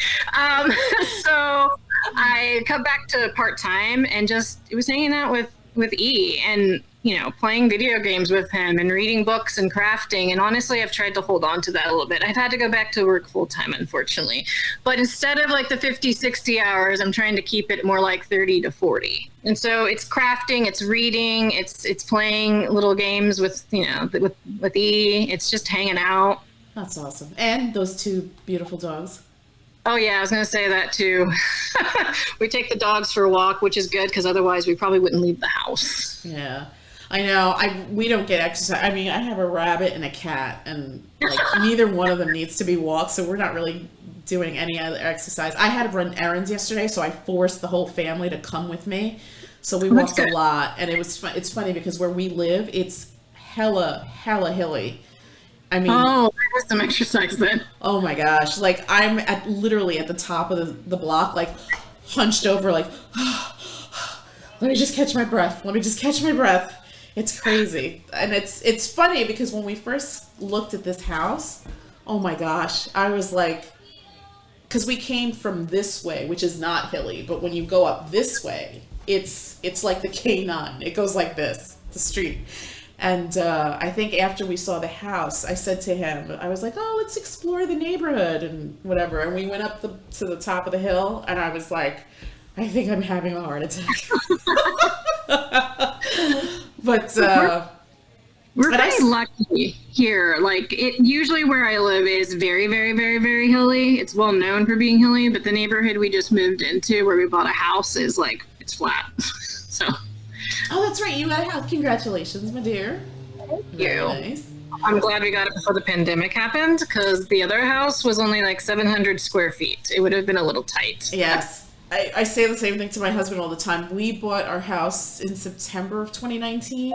So I cut back to part-time and just it was hanging out with E and, you know, playing video games with him and reading books and crafting. And honestly, I've tried to hold on to that a little bit. I've had to go back to work full time, unfortunately. But instead of like the 50, 60 hours, I'm trying to keep it more like 30 to 40. And so it's crafting, it's reading, it's playing little games with, you know, with E. It's just hanging out. That's awesome. And those two beautiful dogs. Oh yeah, I was going to say that too. We take the dogs for a walk, which is good because otherwise we probably wouldn't leave the house. Yeah. I know. We don't get exercise. I mean, I have a rabbit and a cat, and like neither one of them needs to be walked, so we're not really doing any other exercise. I had to run errands yesterday, so I forced the whole family to come with me. So we walked a lot, and it was fun. It's funny because where we live, it's hella hilly. I mean, oh, that was some exercise then. Oh my gosh! Like I'm literally at the top of the block, like hunched over, like let me just catch my breath. Let me just catch my breath. It's crazy. And it's funny because when we first looked at this house, oh my gosh, I was like, because we came from this way, which is not hilly, but when you go up this way, it's like the K9. It goes like this, the street. And I think after we saw the house, I said to him, I was like, oh, let's explore the neighborhood and whatever. And we went up to the top of the hill, and I was like, I think I'm having a heart attack. But we're very lucky here. Like usually where I live is very, very, very, very hilly. It's well known for being hilly, but the neighborhood we just moved into where we bought a house is like, it's flat. So. Oh, that's right. You got a house. Congratulations, my dear. Thank you. Very nice. I'm glad we got it before the pandemic happened because the other house was only like 700 square feet. It would have been a little tight. Yes. I say the same thing to my husband all the time. We bought our house in September of 2019,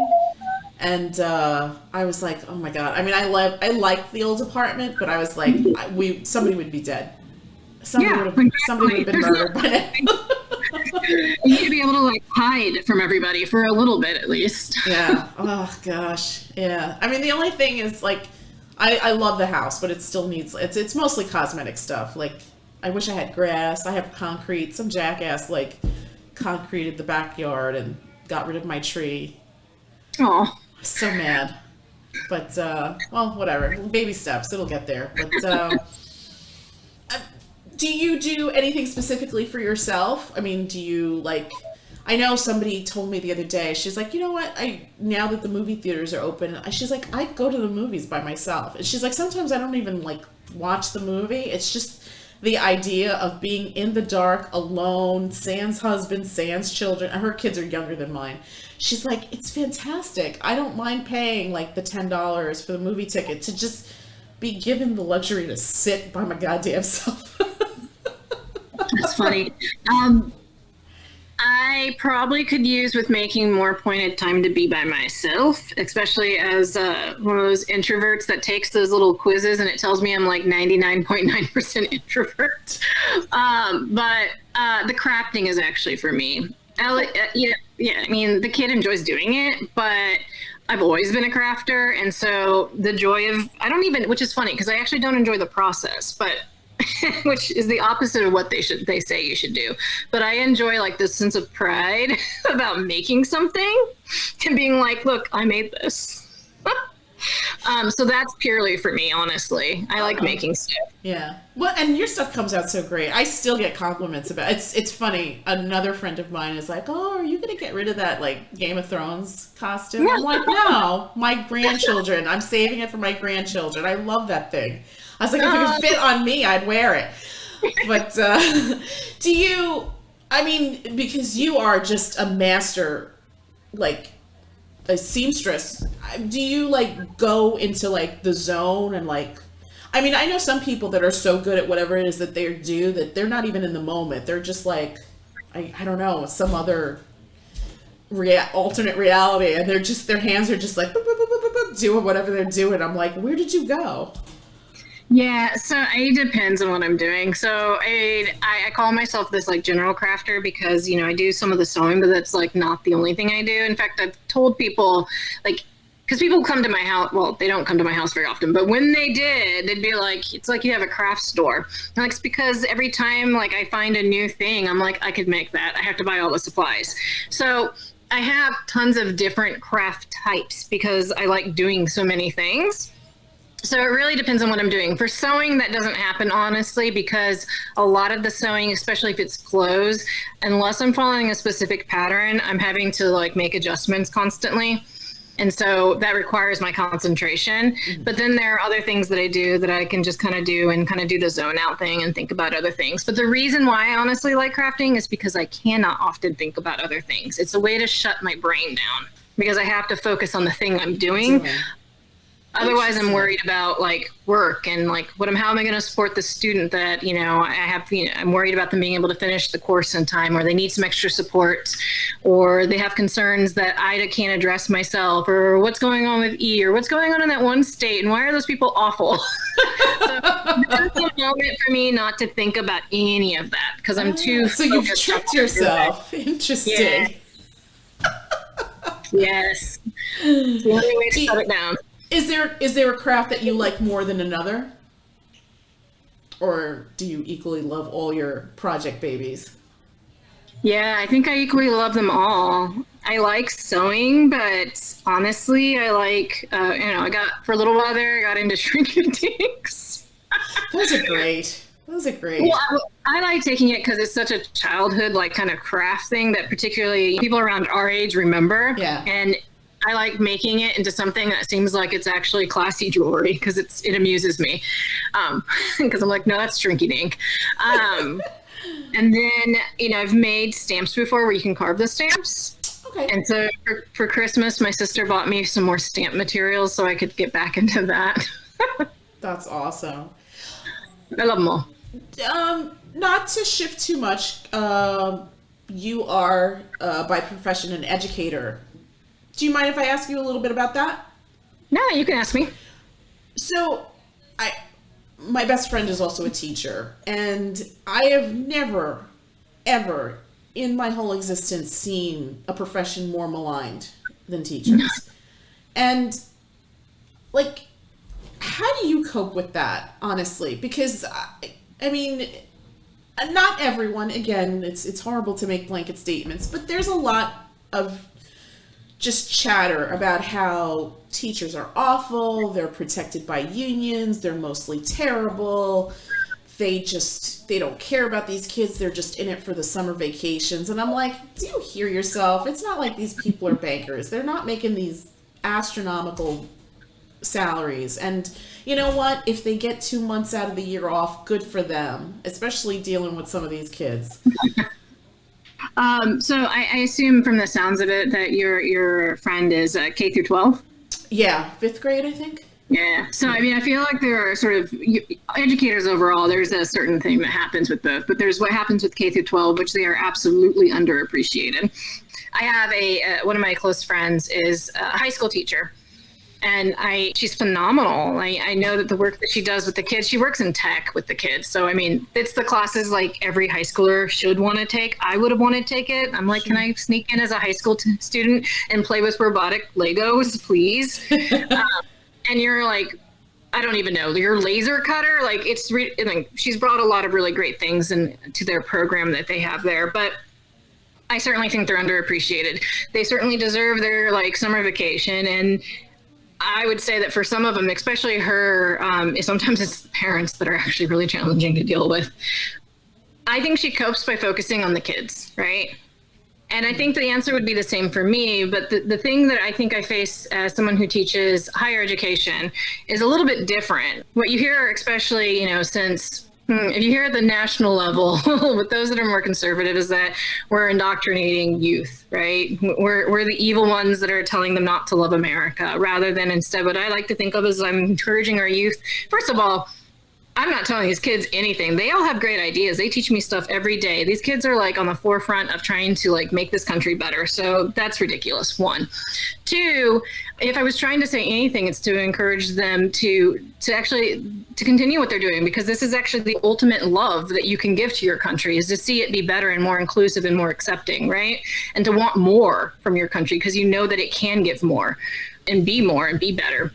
and I was like, oh my god. I mean, I liked the old apartment, but I was like, somebody would be dead. Somebody would have been murdered by now. You need to be able to like hide from everybody for a little bit at least. Yeah. Oh gosh. Yeah. I mean, the only thing is like, I love the house, but it still needs. It's mostly cosmetic stuff. Like, I wish I had grass. I have concrete. Some jackass like concreted the backyard and got rid of my tree. Oh, so mad. But well, whatever. Baby steps. It'll get there. But do you do anything specifically for yourself? I mean, do you like? I know somebody told me the other day. She's like, you know what? Now that the movie theaters are open, she's like, I go to the movies by myself. And she's like, sometimes I don't even like watch the movie. It's just the idea of being in the dark, alone, sans husband, sans children. Her kids are younger than mine. She's like, it's fantastic. I don't mind paying like the $10 for the movie ticket to just be given the luxury to sit by my goddamn self. That's funny. I probably could use with making more pointed time to be by myself, especially as one of those introverts that takes those little quizzes and it tells me I'm like 99.9% introvert. But the crafting is actually for me. Yeah, I mean, the kid enjoys doing it, but I've always been a crafter. And so the joy of, which is funny because I actually don't enjoy the process, but which is the opposite of what they say you should do. But I enjoy like this sense of pride about making something and being like, look, I made this. So that's purely for me, honestly. I like making stuff. Yeah. Well, and your stuff comes out so great. I still get compliments about it. It's funny. Another friend of mine is like, "Oh, are you going to get rid of that like Game of Thrones costume?" I'm like, "No, my grandchildren. I'm saving it for my grandchildren. I love that thing." I was like, if it could fit on me, I'd wear it. But do you, I mean, because you are just a master, like a seamstress, do you like go into like the zone and like, I mean, I know some people that are so good at whatever it is that they do that they're not even in the moment. They're just like, I don't know, some other alternate reality. And they're just, their hands are just like, boop, boop, boop, boop, boop, boop, doing whatever they're doing. I'm like, where did you go? Yeah, so it depends on what I'm doing. So I call myself this like general crafter because, you know, I do some of the sewing, but that's like not the only thing I do. In fact, I've told people like, because people come to my house, well, they don't come to my house very often, but when they did, they'd be like, it's like you have a craft store. And like, it's because every time like I find a new thing, I'm like, I could make that. I have to buy all the supplies. So I have tons of different craft types because I like doing so many things. So it really depends on what I'm doing. For sewing, that doesn't happen, honestly, because a lot of the sewing, especially if it's clothes, unless I'm following a specific pattern, I'm having to like make adjustments constantly. And so that requires my concentration. Mm-hmm. But then there are other things that I do that I can just kind of do and kind of do the zone out thing and think about other things. But the reason why I honestly like crafting is because I cannot often think about other things. It's a way to shut my brain down because I have to focus on the thing I'm doing. Otherwise, I'm worried about like work and like how am I going to support the student that, you know, I'm worried about them being able to finish the course in time, or they need some extra support, or they have concerns that I can't address myself, or what's going on with E, or what's going on in that one state, and why are those people awful? So it's a moment for me not to think about any of that because I'm too. So you've tricked yourself. Interesting. Yeah. Yes. It's the only way to shut it down. Is there a craft that you like more than another? Or do you equally love all your project babies? Yeah, I think I equally love them all. I like sewing, but honestly, I like, for a little while there, I got into shrinking dinks. Those are great. Well, I like taking it because it's such a childhood, like kind of craft thing that particularly people around our age remember. Yeah. And I like making it into something that seems like it's actually classy jewelry because it amuses me. Because I'm like, no, that's shrinky dink. And then, you know, I've made stamps before where you can carve the stamps. Okay. And so for Christmas, my sister bought me some more stamp materials so I could get back into that. That's awesome. I love them all. Not to shift too much, you are by profession an educator. Do you mind if I ask you a little bit about that? No, you can ask me. So, my best friend is also a teacher, and I have never, ever in my whole existence seen a profession more maligned than teachers. And, like, how do you cope with that, honestly? Because, I mean, not everyone, again, it's horrible to make blanket statements, but there's a lot of just chatter about how teachers are awful, they're protected by unions, they're mostly terrible, they don't care about these kids, they're just in it for the summer vacations. And I'm like, do you hear yourself? It's not like these people are bankers. They're not making these astronomical salaries. And you know what? If they get 2 months out of the year off, good for them, especially dealing with some of these kids. So I assume from the sounds of it that your friend is K through 12? Yeah, 5th grade, I think. Yeah. So, I mean, I feel like there are sort of educators overall, there's a certain thing that happens with both, but there's what happens with K through 12, which they are absolutely underappreciated. I have one of my close friends is a high school teacher, and she's phenomenal. I know that the work that she does with the kids, she works in tech with the kids. So, I mean, it's the classes like every high schooler should want to take. I would have wanted to take it. I'm like, can I sneak in as a high school student and play with robotic Legos, please? And you're like, I don't even know, your laser cutter, like like she's brought a lot of really great things to their program that they have there. But I certainly think they're underappreciated. They certainly deserve their like summer vacation. And I would say that for some of them, especially her, sometimes it's parents that are actually really challenging to deal with. I think she copes by focusing on the kids, right? And I think the answer would be the same for me. But the thing that I think I face as someone who teaches higher education is a little bit different. What you hear, especially, since if you hear at the national level with those that are more conservative, is that we're indoctrinating youth, right? We're the evil ones that are telling them not to love America, rather than instead what I like to think of as I'm encouraging our youth. First of all, I'm not telling these kids anything. They all have great ideas. They teach me stuff every day. These kids are like on the forefront of trying to like make this country better. So that's ridiculous. One. Two, if I was trying to say anything, it's to encourage them to continue what they're doing, because this is actually the ultimate love that you can give to your country, is to see it be better and more inclusive and more accepting, right? And to want more from your country because you know that it can give more and be better.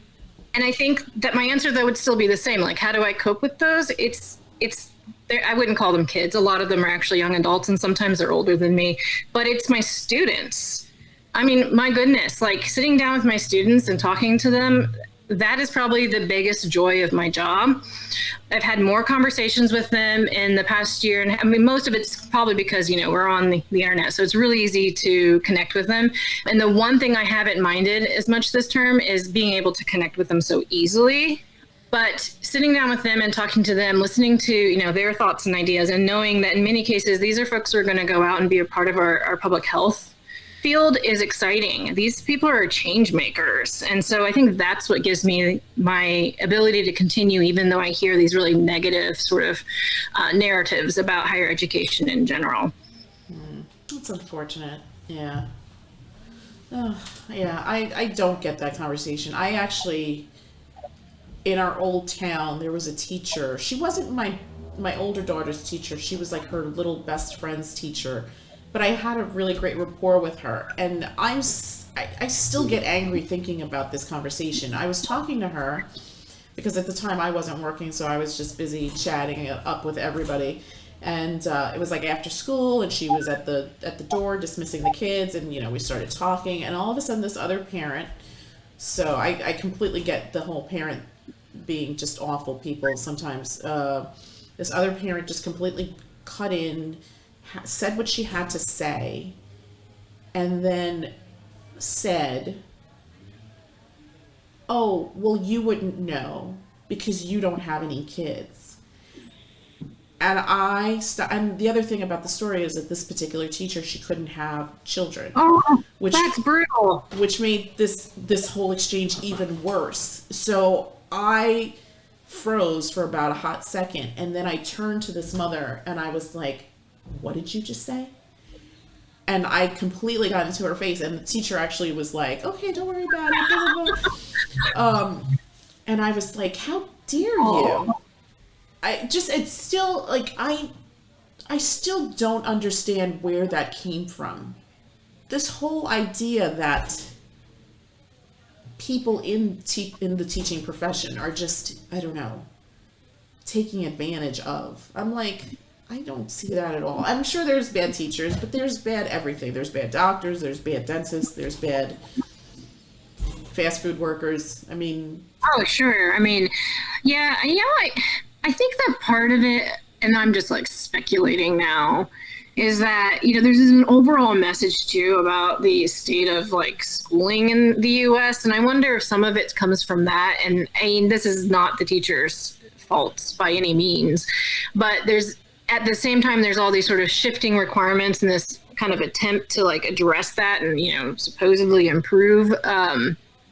And I think that my answer, though, would still be the same. Like, how do I cope with those? I wouldn't call them kids. A lot of them are actually young adults, and sometimes they're older than me. But it's my students. I mean, my goodness, like sitting down with my students and talking to them, that is probably the biggest joy of my job. I've had more conversations with them in the past year. And I mean, most of it's probably because, we're on the internet. So it's really easy to connect with them. And the one thing I haven't minded as much this term is being able to connect with them so easily. But sitting down with them and talking to them, listening to, their thoughts and ideas, and knowing that in many cases, these are folks who are going to go out and be a part of our public health field is exciting. These people are change makers. And so I think that's what gives me my ability to continue, even though I hear these really negative sort of narratives about higher education in general. That's unfortunate. Yeah. Oh, yeah, I don't get that conversation. I actually, in our old town, there was a teacher. She wasn't my older daughter's teacher. She was like her little best friend's teacher. But I had a really great rapport with her, and I still get angry thinking about this conversation. I was talking to her because at the time I wasn't working, so I was just busy chatting up with everybody. And it was like after school, and she was at the door dismissing the kids, and we started talking, and all of a sudden this other parent. So I completely get the whole parent being just awful people sometimes. This other parent just completely cut in, said what she had to say, and then said, oh, well, you wouldn't know because you don't have any kids. And and the other thing about the story is that this particular teacher, she couldn't have children. Oh, that's brutal. Which made this whole exchange even worse. So I froze for about a hot second, and then I turned to this mother and I was like, what did you just say? And I completely got into her face, and the teacher actually was like, okay, don't worry about it, blah, blah, blah. And I was like, how dare you? It's still like, I still don't understand where that came from. This whole idea that people in the teaching profession are just, I don't know, taking advantage of. I'm like, I don't see that at all. I'm sure there's bad teachers, but there's bad everything. There's bad doctors, there's bad dentists, there's bad fast food workers. I mean... Oh, sure. I mean, yeah, I think that part of it, and I'm just like speculating now, is that, there's an overall message too about the state of like schooling in the US. And I wonder if some of it comes from that. And I mean, this is not the teacher's fault by any means, but at the same time, there's all these sort of shifting requirements and this kind of attempt to like address that and, supposedly improve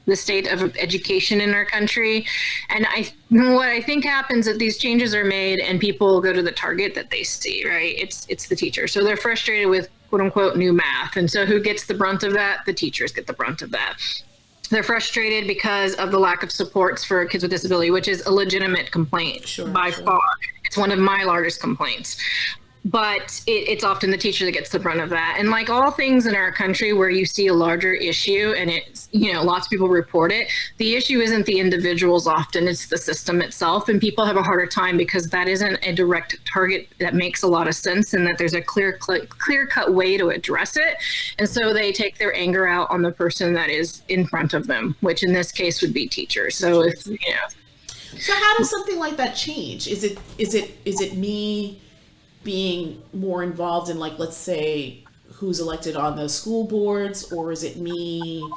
the state of education in our country. And what I think happens is these changes are made and people go to the target that they see, right? It's the teacher. So they're frustrated with quote unquote new math. And so who gets the brunt of that? The teachers get the brunt of that. They're frustrated because of the lack of supports for kids with disability, which is a legitimate complaint by far. It's one of my largest complaints. But it's often the teacher that gets the brunt of that. And like all things in our country where you see a larger issue and it's, lots of people report it, the issue isn't the individuals often, it's the system itself. And people have a harder time because that isn't a direct target that makes a lot of sense and that there's a clear-cut way to address it. And so they take their anger out on the person that is in front of them, which in this case would be teachers. So if, So how does something like that change? Is it me being more involved in, like, let's say, who's elected on the school boards, or is it me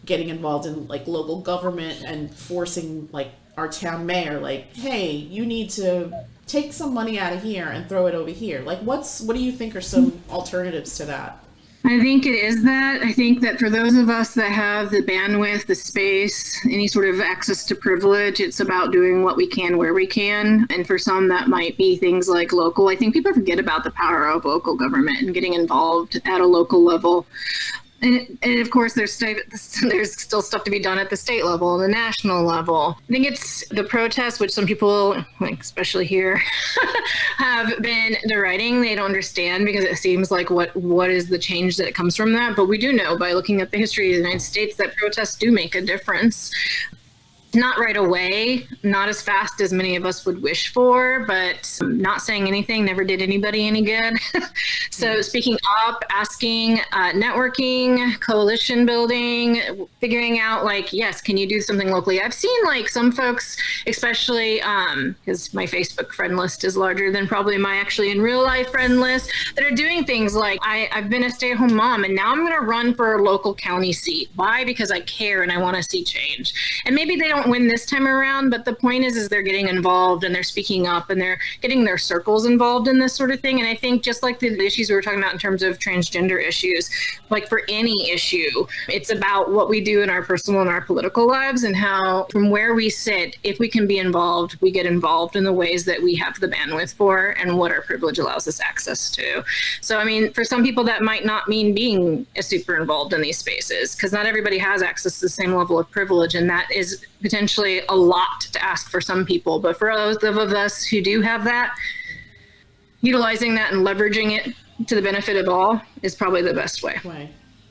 getting involved in like local government and forcing like our town mayor, like, hey, you need to take some money out of here and throw it over here? Like, what do you think are some alternatives to that? I think it is that. I think that for those of us that have the bandwidth, the space, any sort of access to privilege, it's about doing what we can where we can. And for some, that might be things like local. I think people forget about the power of local government and getting involved at a local level. And of course, there's still stuff to be done at the state level and the national level. I think it's the protests, which some people, like especially here, have been deriding. They don't understand because it seems like what is the change that comes from that. But we do know by looking at the history of the United States that protests do make a difference. Not right away, not as fast as many of us would wish for, but not saying anything never did anybody any good. So speaking up, asking, networking, coalition building, figuring out like, yes, can you do something locally? I've seen like some folks, especially because my Facebook friend list is larger than probably my actually in real life friend list, that are doing things like, I've been a stay-at-home mom and now I'm going to run for a local county seat. Why? Because I care and I want to see change. And maybe they don't win this time around, but the point is they're getting involved and they're speaking up and they're getting their circles involved in this sort of thing. And I think just like the issues we were talking about in terms of transgender issues, like for any issue, it's about what we do in our personal and our political lives and how from where we sit, if we can be involved, we get involved in the ways that we have the bandwidth for and what our privilege allows us access to. So, I mean, for some people that might not mean being super involved in these spaces because not everybody has access to the same level of privilege, and that is potentially a lot to ask for some people. But for those of us who do have that, utilizing that and leveraging it to the benefit of all is probably the best way.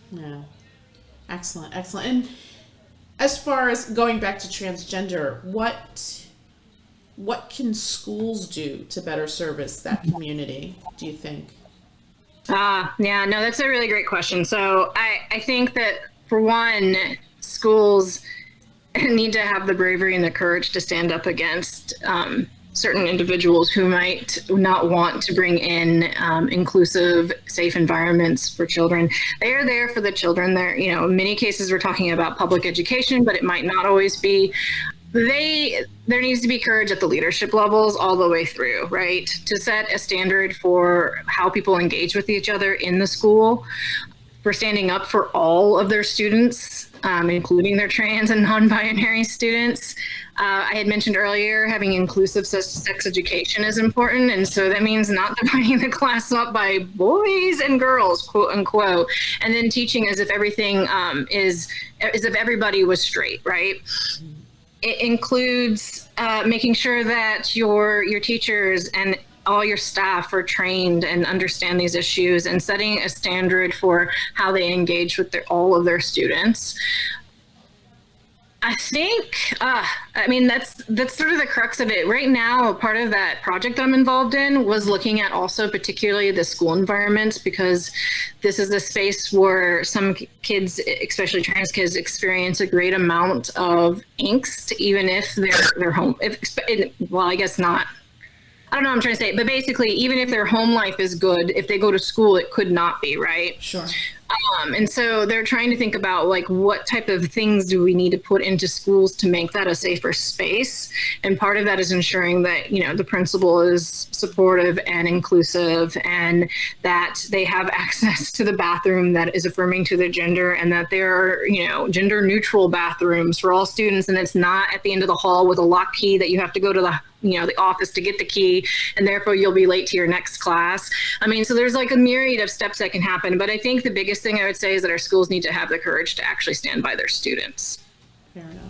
Yeah. Excellent. And as far as going back to transgender, what can schools do to better service that community, do you think? Yeah, no, that's a really great question. So I think that for one, schools need to have the bravery and the courage to stand up against certain individuals who might not want to bring in inclusive, safe environments for children. They are there for the children. They're, in many cases we're talking about public education, but it might not always be. There needs to be courage at the leadership levels all the way through, right? To set a standard for how people engage with each other in the school, for standing up for all of their students, including their trans and non-binary students. I had mentioned earlier, having inclusive sex education is important. And so that means not dividing the class up by boys and girls, quote unquote, and then teaching as if everything as if everybody was straight, right? It includes making sure that your teachers and all your staff are trained and understand these issues and setting a standard for how they engage with all of their students. I think, that's sort of the crux of it. Right now, part of that project I'm involved in was looking at also particularly the school environments, because this is a space where some kids, especially trans kids, experience a great amount of angst, even if they're home. Well, I guess not. I don't know what I'm trying to say, but basically, even if their home life is good, if they go to school, it could not be, right? Sure. And so they're trying to think about like what type of things do we need to put into schools to make that a safer space. And part of that is ensuring that, the principal is supportive and inclusive, and that they have access to the bathroom that is affirming to their gender, and that there are, gender neutral bathrooms for all students. And it's not at the end of the hall with a lock key that you have to go to the office to get the key, and therefore you'll be late to your next class. I mean, so there's like a myriad of steps that can happen. But I think the biggest thing I would say is that our schools need to have the courage to actually stand by their students. Fair enough.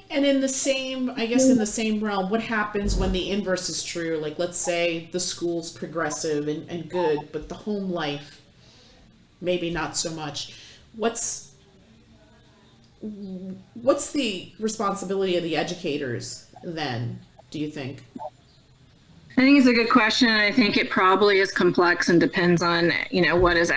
And in the same realm, what happens when the inverse is true? Like, let's say the school's progressive and good, but the home life, maybe not so much. What's the responsibility of the educators then, do you think? I think it's a good question. I think it probably is complex and depends on, what is